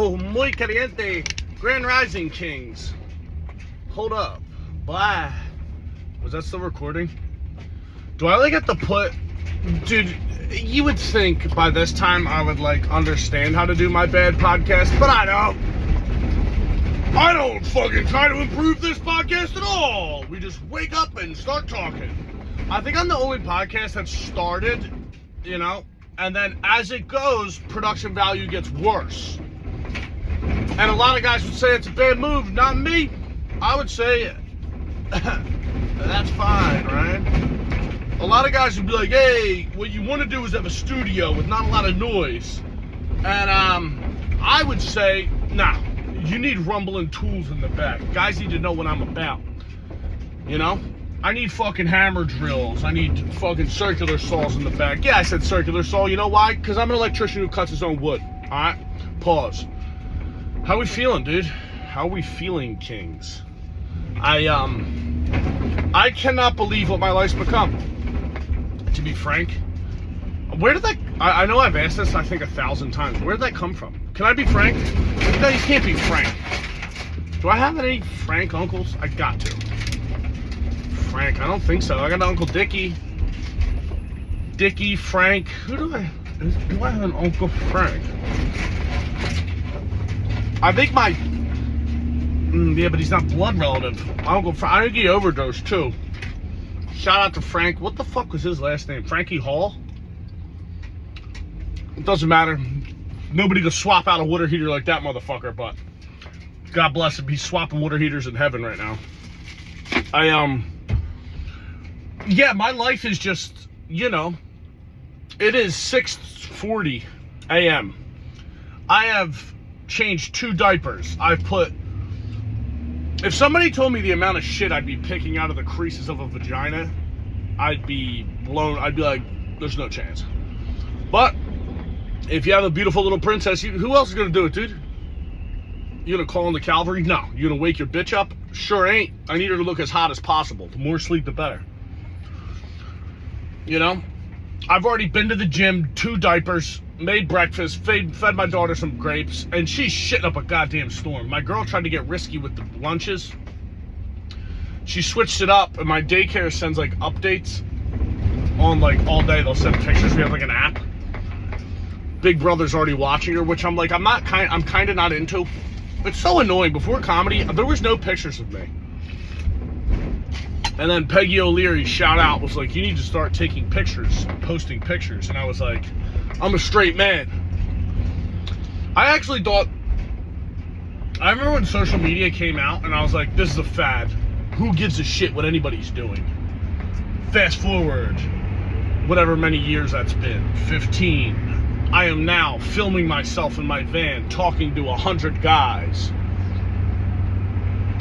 Hello, muy caliente, Grand Rising Kings. Hold up. Blah. Was that still recording? Do I have to put... Dude, you would think by this time I would understand how to do my bad podcast, but I don't. I don't fucking try to improve this podcast at all. We just wake up and start talking. I think I'm the only podcast that started, and then as it goes, production value gets worse. And a lot of guys would say it's a bad move, not me. I would say, that's fine, right? A lot of guys would be like, hey, what you want to do is have a studio with not a lot of noise. And I would say, nah, you need rumbling tools in the back. Guys need to know what I'm about, I need fucking hammer drills. I need fucking circular saws in the back. Yeah, I said circular saw. You know why? Because I'm an electrician who cuts his own wood. All right? Pause. How we feeling, dude? How we feeling, Kings? I cannot believe what my life's become. To be frank. Where did that... I know I've asked this, I think, 1,000 times. Where did that come from? Can I be frank? No, you can't be frank. Do I have any Frank uncles? I got to. Frank, I don't think so. I got an Uncle Dickie. Dickie, Frank. Do I have an Uncle Frank? I think my... yeah, but he's not blood relative. My Uncle Frank, I think he overdosed too. Shout out to Frank. What the fuck was his last name? Frankie Hall? It doesn't matter. Nobody could swap out a water heater like that motherfucker, but God bless him. He's swapping water heaters in heaven right now. Yeah, my life is just, it is 6:40 a.m. I have changed 2 diapers. If somebody told me the amount of shit I'd be picking out of the creases of a vagina, I'd be blown. I'd be like, there's no chance. But if you have a beautiful little princess, who else is going to do it, dude? You going to call in the cavalry? No. You going to wake your bitch up? Sure ain't. I need her to look as hot as possible. The more sleep, the better. I've already been to the gym, 2 diapers, made breakfast, fed my daughter some grapes, and she's shitting up a goddamn storm. My girl tried to get risky with the lunches. She switched it up, and my daycare sends updates on all day. They'll send pictures. We have an app. Big Brother's already watching her, which I'm kind of not into. It's so annoying. Before comedy, there was no pictures of me. And then Peggy O'Leary, shout out, was like, you need to start taking pictures, posting pictures. And I was like, I'm a straight man. I actually thought, I remember when social media came out and I was like, this is a fad. Who gives a shit what anybody's doing? Fast forward, whatever many years that's been, 15. I am now filming myself in my van, talking to 100 guys.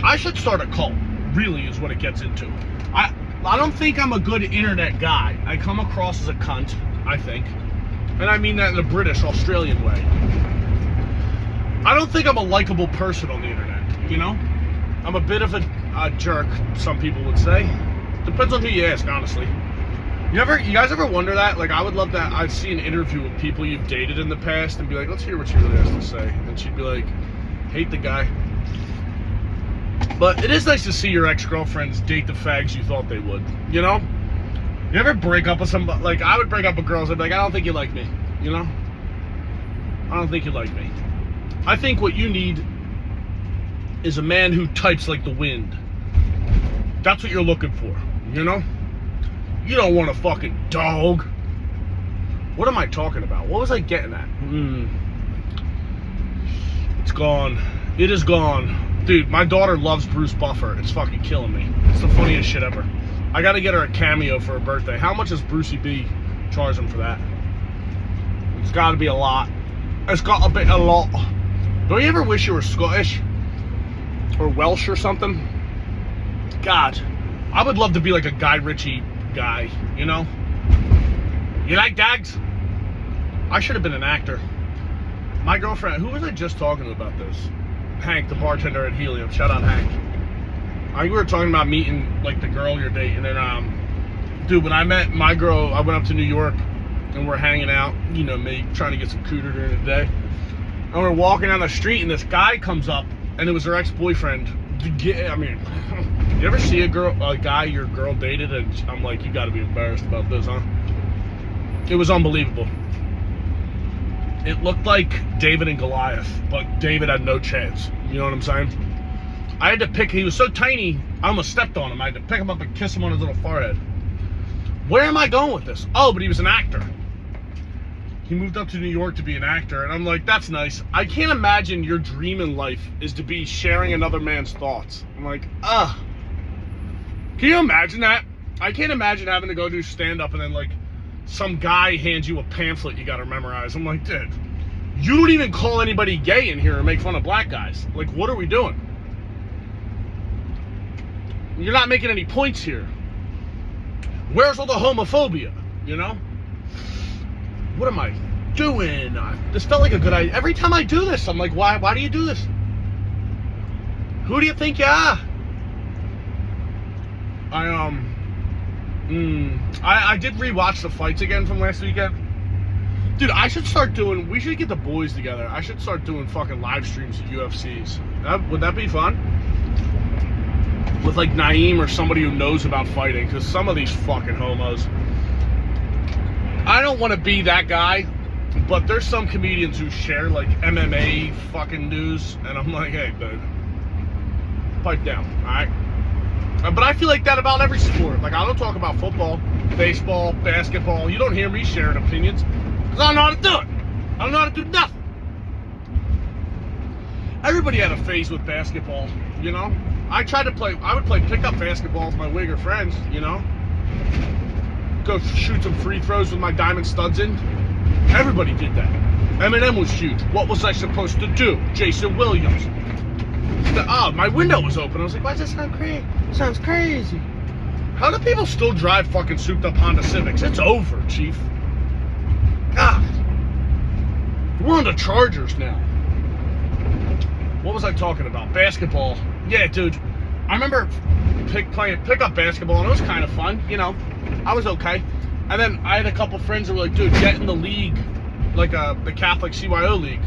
I should start a cult. Really is what it gets into. I don't think I'm a good internet guy. I come across as a cunt, I think. And I mean that in a British, Australian way. I don't think I'm a likable person on the internet, I'm a bit of a jerk, some people would say. Depends on who you ask, honestly. You guys ever wonder that? I would love that. I'd see an interview with people you've dated in the past and be like, let's hear what she really has to say. And she'd be like, hate the guy. But it is nice to see your ex-girlfriends date the fags you thought they would, You ever break up with somebody? I would break up with girls, I'd be like, I don't think you like me, I don't think you like me. I think what you need is a man who types like the wind. That's what you're looking for, You don't want a fucking dog. What am I talking about? What was I getting at? It's gone. It is gone. Dude, my daughter loves Bruce Buffer. It's fucking killing me. It's the funniest shit ever. I gotta get her a cameo for her birthday. How much does Brucey B charge him for that? It's gotta be a lot. It's gotta be a lot. Don't you ever wish you were Scottish? Or Welsh or something? God, I would love to be like a Guy Ritchie guy, You like dogs? I should have been an actor. My girlfriend, who was I just talking to about this? Hank, the bartender at Helium. Shout out, Hank. I think we were talking about meeting, the girl you're dating. And, dude, when I met my girl, I went up to New York, and we're hanging out, me, trying to get some cooter during the day. And we're walking down the street, and this guy comes up, and it was her ex-boyfriend. I mean, you ever see a guy your girl dated, and I'm like, you got to be embarrassed about this, huh? It was unbelievable. It looked like David and Goliath, but David had no chance. You know what I'm saying? I had to pick, he was so tiny, I almost stepped on him. I had to pick him up and kiss him on his little forehead. Where am I going with this? Oh, but he was an actor. He moved up to New York to be an actor, and I'm like, that's nice. I can't imagine your dream in life is to be sharing another man's thoughts. I'm like, ugh. Can you imagine that? I can't imagine having to go do stand-up and then, like, some guy hands you a pamphlet you gotta memorize. I'm like, dude, you don't even call anybody gay in here and make fun of black guys. Like, what are we doing? You're not making any points here. Where's all the homophobia, you know? What am I doing? This felt like a good idea. Every time I do this, I'm like, why do you do this? Who do you think you are? I did rewatch the fights again from last weekend. Dude, we should get the boys together. I should start doing fucking live streams of UFCs. Would that be fun? With like Naeem or somebody who knows about fighting, because some of these fucking homos. I don't want to be that guy, but there's some comedians who share like MMA fucking news, and I'm like, hey, dude, pipe down, alright? But I feel like that about every sport. Like, I don't talk about football, baseball, basketball. You don't hear me sharing opinions, because I don't know how to do it. I don't know how to do nothing. Everybody had a phase with basketball, you know? I would play pickup basketball with my wigger friends, you know? Go shoot some free throws with my diamond studs in. Everybody did that. Eminem was huge. What was I supposed to do? Jason Williams. My window was open. I was like, why does that sound crazy? Sounds crazy. How do people still drive fucking souped up Honda Civics? It's over, Chief. God. We're on the Chargers now. What was I talking about? Basketball. Yeah, dude. I remember playing pickup basketball, and it was kind of fun, you know. I was okay. And then I had a couple friends that were like, dude, get in the league, like the Catholic CYO league,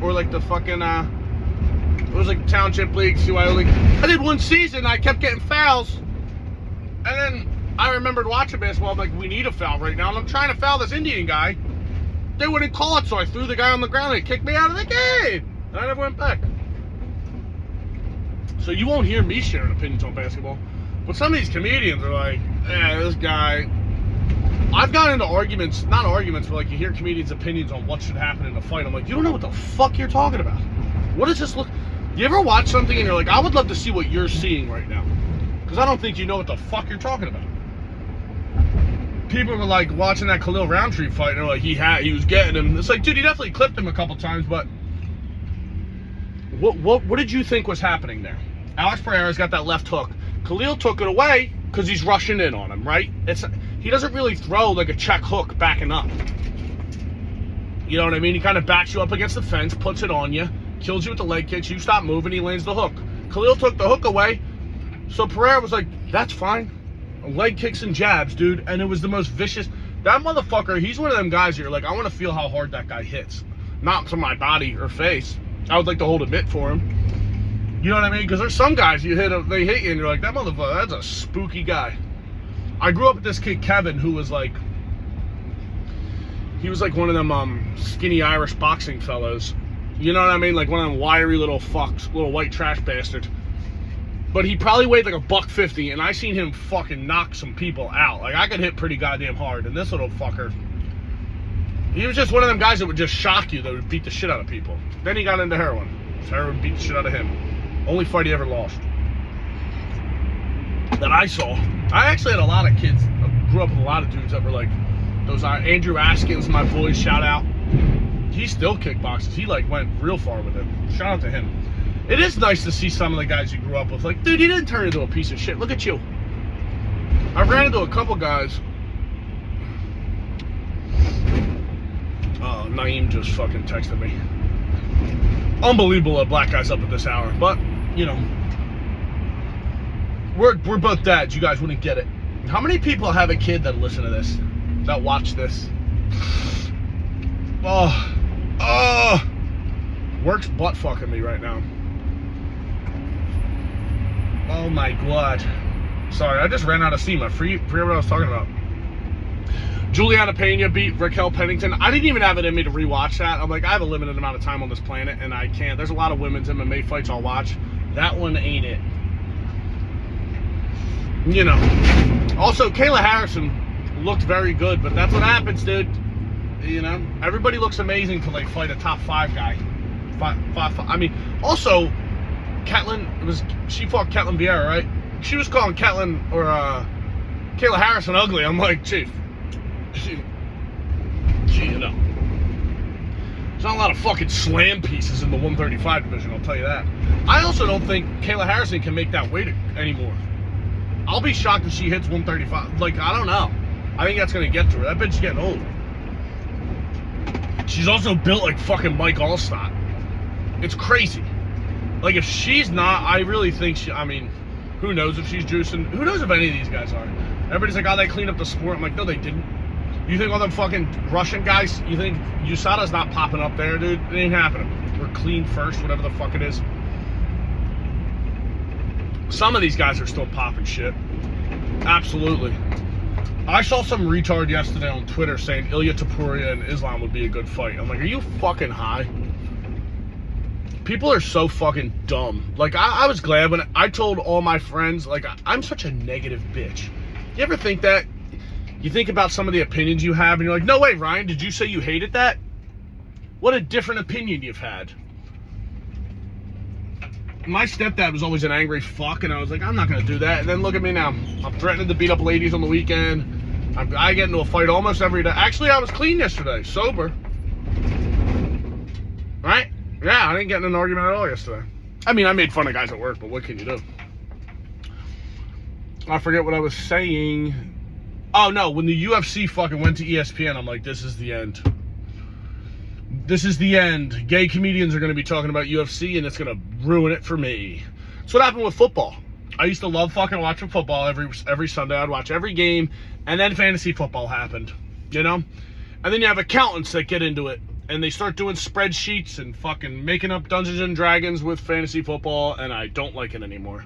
or like the fucking, it was like Township League, CYO League. I did one season, I kept getting fouls, and then I remembered watching basketball. I'm like, we need a foul right now, and I'm trying to foul this Indian guy. They wouldn't call it, so I threw the guy on the ground, and they kicked me out of the game. And I never went back. So you won't hear me sharing opinions on basketball. But some of these comedians are like, this guy. I've gotten into arguments, not arguments, but like you hear comedians' opinions on what should happen in a fight. I'm like, you don't know what the fuck you're talking about. What does this look? You ever watch something and you're like, I would love to see what you're seeing right now. Because I don't think you know what the fuck you're talking about. People were like watching that Khalil Roundtree fight and they're like, he was getting him. It's like, dude, he definitely clipped him a couple times, but what did you think was happening there? Alex Pereira's got that left hook. Khalil took it away because he's rushing in on him, right? He doesn't really throw like a check hook backing up. You know what I mean? He kind of backs you up against the fence, puts it on you, kills you with the leg kicks, you stop moving, he lands the hook. Khalil took the hook away, so Pereira was like, that's fine. Leg kicks and jabs, dude, and it was the most vicious. That motherfucker, he's one of them guys you're like, I want to feel how hard that guy hits. Not to my body or face. I would like to hold a mitt for him. You know what I mean? Because there's some guys they hit you and you're like, that motherfucker, that's a spooky guy. I grew up with this kid, Kevin, who was like, he was like one of them skinny Irish boxing fellows. You know what I mean? Like one of them wiry little fucks, little white trash bastard. But he probably weighed like $150, and I seen him fucking knock some people out. Like I could hit pretty goddamn hard, and this little fucker, he was just one of them guys that would just shock you, that would beat the shit out of people. Then he got into heroin. Heroin beat the shit out of him. Only fight he ever lost. That I saw. I actually had a lot of kids, grew up with a lot of dudes that were like, those Andrew Askins, my boys, shout out. He still kickboxes. He like went real far with it. Shout out to him. It is nice to see some of the guys you grew up with. Like, dude, he didn't turn into a piece of shit. Look at you. I ran into a couple guys. Oh, Naeem just fucking texted me. Unbelievable that black guy's up at this hour. But, you know, we're both dads. You guys wouldn't get it. How many people have a kid that listen to this? That watch this? Oh. Work's butt fucking me right now. Oh my god. Sorry, I just ran out of steam. I forget what I was talking about. Juliana Pena beat Raquel Pennington. I didn't even have it in me to rewatch that. I'm like, I have a limited amount of time on this planet, and I can't. There's a lot of women's MMA fights I'll watch. That one ain't it. You know. Also, Kayla Harrison looked very good, but that's what happens, dude. You know, everybody looks amazing till they fight a top 5 guy. I mean, also, she fought Ketlin Vieira, right? She was calling Ketlin or Kayla Harrison ugly. I'm like, Chief, you know, there's not a lot of fucking slam pieces in the 135 division, I'll tell you that. I also don't think Kayla Harrison can make that weight anymore. I'll be shocked if she hits 135. Like, I don't know. I think that's going to get to her. That bitch's getting old. She's also built like fucking Mike Allstott. It's crazy. Like, if she's not, I really think I mean, who knows if she's juicing? Who knows if any of these guys are? Everybody's like, oh, they cleaned up the sport. I'm like, no, they didn't. You think all them fucking Russian guys, you think USADA's not popping up there, dude? It ain't happening. We're clean first, whatever the fuck it is. Some of these guys are still popping shit. Absolutely. I saw some retard yesterday on Twitter saying Ilya Topuria and Islam would be a good fight. I'm like, are you fucking high? People are so fucking dumb. Like, I was glad when I told all my friends, like, I'm such a negative bitch. You ever think that? You think about some of the opinions you have, and you're like, no way, Ryan, did you say you hated that? What a different opinion you've had. My stepdad was always an angry fuck, and I was like, I'm not going to do that. And then look at me now. I'm threatening to beat up ladies on the weekend. I get into a fight almost every day. Actually, I was clean yesterday, sober. Right? Yeah, I didn't get in an argument at all yesterday. I mean, I made fun of guys at work, but what can you do? I forget what I was saying. Oh, no, when the UFC fucking went to ESPN, I'm like, this is the end. This is the end. Gay comedians are going to be talking about UFC, and it's going to ruin it for me. That's what happened with football. I used to love fucking watching football every Sunday. I'd watch every game, and then fantasy football happened, you know? And then you have accountants that get into it, and they start doing spreadsheets and fucking making up Dungeons and Dragons with fantasy football, and I don't like it anymore.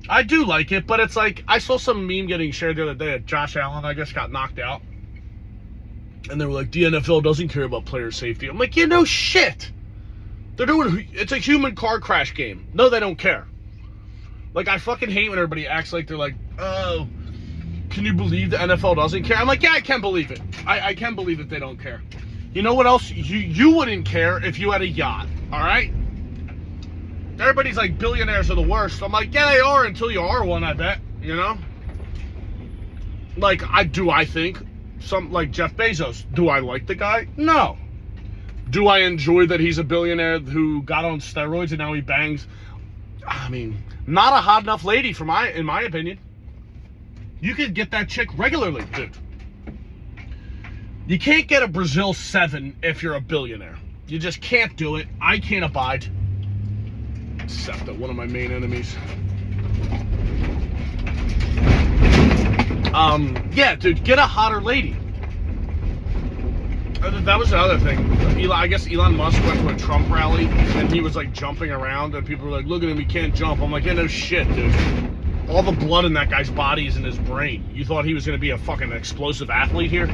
I do like it, but it's like, I saw some meme getting shared the other day that Josh Allen, I guess, got knocked out. And they were like, the NFL doesn't care about player safety. I'm like, yeah, no shit. It's a human car crash game. No, they don't care. Like, I fucking hate when everybody acts like they're like, oh, can you believe the NFL doesn't care? I'm like, yeah, I can believe it. I can believe that they don't care. You know what else? You wouldn't care if you had a yacht, all right? Everybody's like, billionaires are the worst. I'm like, yeah, they are until you are one, I bet, you know? Like, I think, like Jeff Bezos, do I like the guy? No. Do I enjoy that he's a billionaire who got on steroids and now he bangs? I mean, not a hot enough lady in my opinion. You could get that chick regularly, dude. You can't get a Brazil 7 if you're a billionaire. You just can't do it. I can't abide. Septa, one of my main enemies. Yeah, dude, get a hotter lady. That was the other thing. I guess Elon Musk went to a Trump rally and he was like jumping around and people were like, look at him, he can't jump. I'm like, yeah, no shit, dude. All the blood in that guy's body is in his brain. You thought he was going to be a fucking explosive athlete here?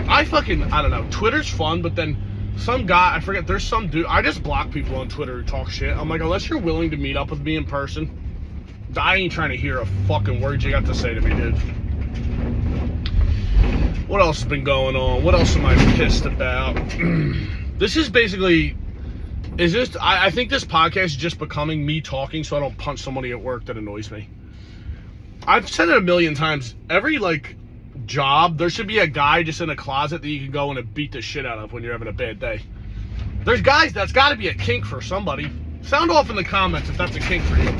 I don't know. Twitter's fun, but then some guy, I forget, there's some dude, I just block people on Twitter who talk shit. I'm like, unless you're willing to meet up with me in person, I ain't trying to hear a fucking word you got to say to me, dude. What else has been going on? What else am I pissed about? This is basically, I think this podcast is just becoming me talking so I don't punch somebody at work that annoys me. I've said it a million times. Every, like, job, there should be a guy just in a closet that you can go in and beat the shit out of when you're having a bad day. There's guys, that's got to be a kink for somebody. Sound off in the comments if that's a kink for you.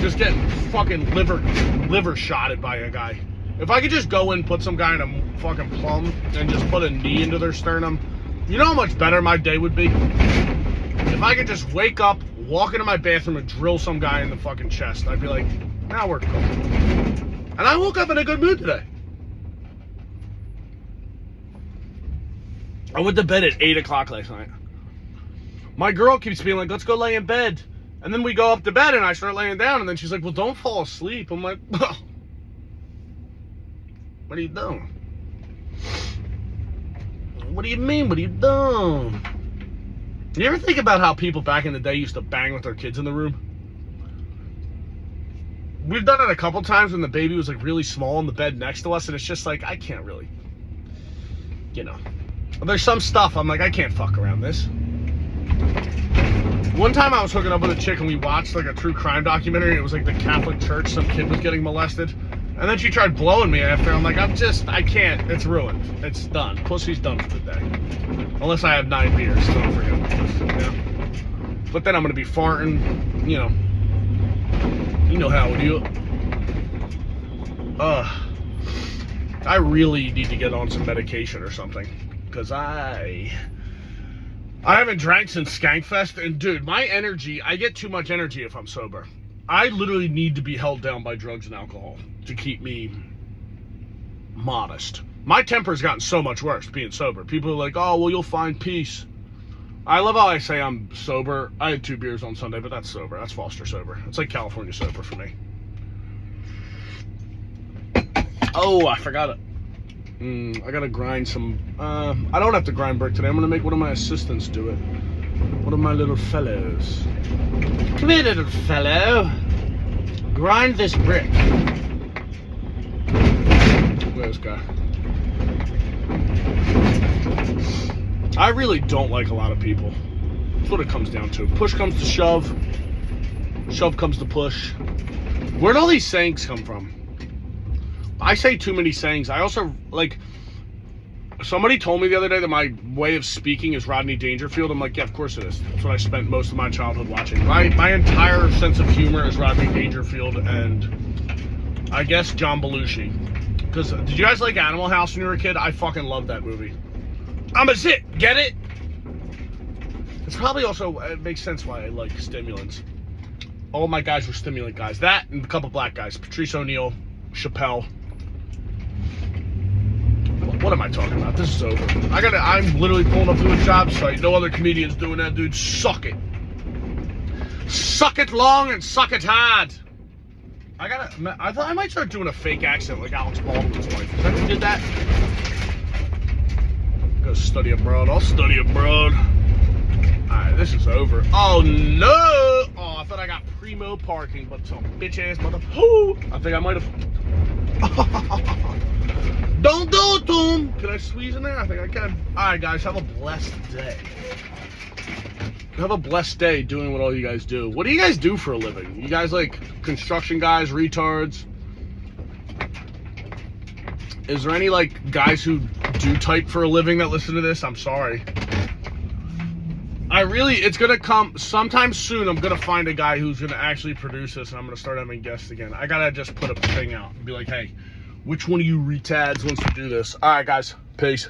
Just getting fucking liver shotted by a guy. If I could just go in, put some guy in a fucking plum and just put a knee into their sternum, you know how much better my day would be? If I could just wake up, walk into my bathroom and drill some guy in the fucking chest, I'd be like, now we're cool. And I woke up in a good mood today. I went to bed at 8 o'clock last night. My girl keeps being like, let's go lay in bed. And then we go up to bed and I start laying down and then she's like, well, don't fall asleep. I'm like, oh, what are you doing? What do you mean? What are you doing? You ever think about how people back in the day used to bang with their kids in the room? We've done it a couple times when the baby was like really small in the bed next to us, and it's just like, I can't really, you know. There's some stuff I'm like, I can't fuck around this. One time I was hooking up with a chick and we watched like a true crime documentary. It was like the Catholic Church, some kid was getting molested. And then she tried blowing me after. I'm like, I can't. It's ruined. It's done. Pussy's done for the day. Unless I have 9 beers, so don't forget this. Yeah. But then I'm gonna be farting, you know. You know how it is. I really need to get on some medication or something. Because I haven't drank since Skankfest. And dude, my energy, I get too much energy if I'm sober. I literally need to be held down by drugs and alcohol to keep me modest. My temper's gotten so much worse being sober. People are like, oh, well, you'll find peace. I love how I say I'm sober. I had 2 beers on Sunday, but that's sober. That's Foster sober. It's like California sober for me. Oh, I forgot it. I gotta grind some. I don't have to grind brick today. I'm gonna make one of my assistants do it. One of my little fellows. Come here, little fellow. Grind this brick. Where's this guy? I really don't like a lot of people. That's what it comes down to. Push comes to shove. Shove comes to push. Where'd all these sayings come from? I say too many sayings. I also, like, somebody told me the other day that my way of speaking is Rodney Dangerfield. I'm like, yeah, of course it is. That's what I spent most of my childhood watching. My entire sense of humor is Rodney Dangerfield and I guess John Belushi. Because, did you guys like Animal House when you were a kid? I fucking loved that movie. I'm a zit, get it? It's probably also, it makes sense why I like stimulants. All my guys were stimulant guys. That and a couple black guys. Patrice O'Neal, Chappelle. What am I talking about? This is over. I'm literally pulling up to a job site. No other comedians doing that, dude. Suck it. Suck it long and suck it hard. I thought I might start doing a fake accent like Alex Baldwin's wife. Is that who did that? Go study abroad. I'll study abroad. Alright, this is over. Oh no! Oh, I thought I got primo parking, but some bitch ass mother. Oh, I think I might have. Don't do it to him! Can I squeeze in there? I think I can. Alright, guys, have a blessed day. Have a blessed day doing what all you guys do. What do you guys do for a living? You guys like construction guys, retards? Is there any like guys who do type for a living that listen to this? I'm sorry. It's gonna come sometime soon. I'm gonna find a guy who's gonna actually produce this and I'm gonna start having guests again. I gotta just put a thing out and be like, hey, which one of you retards wants to do this? Alright guys, peace.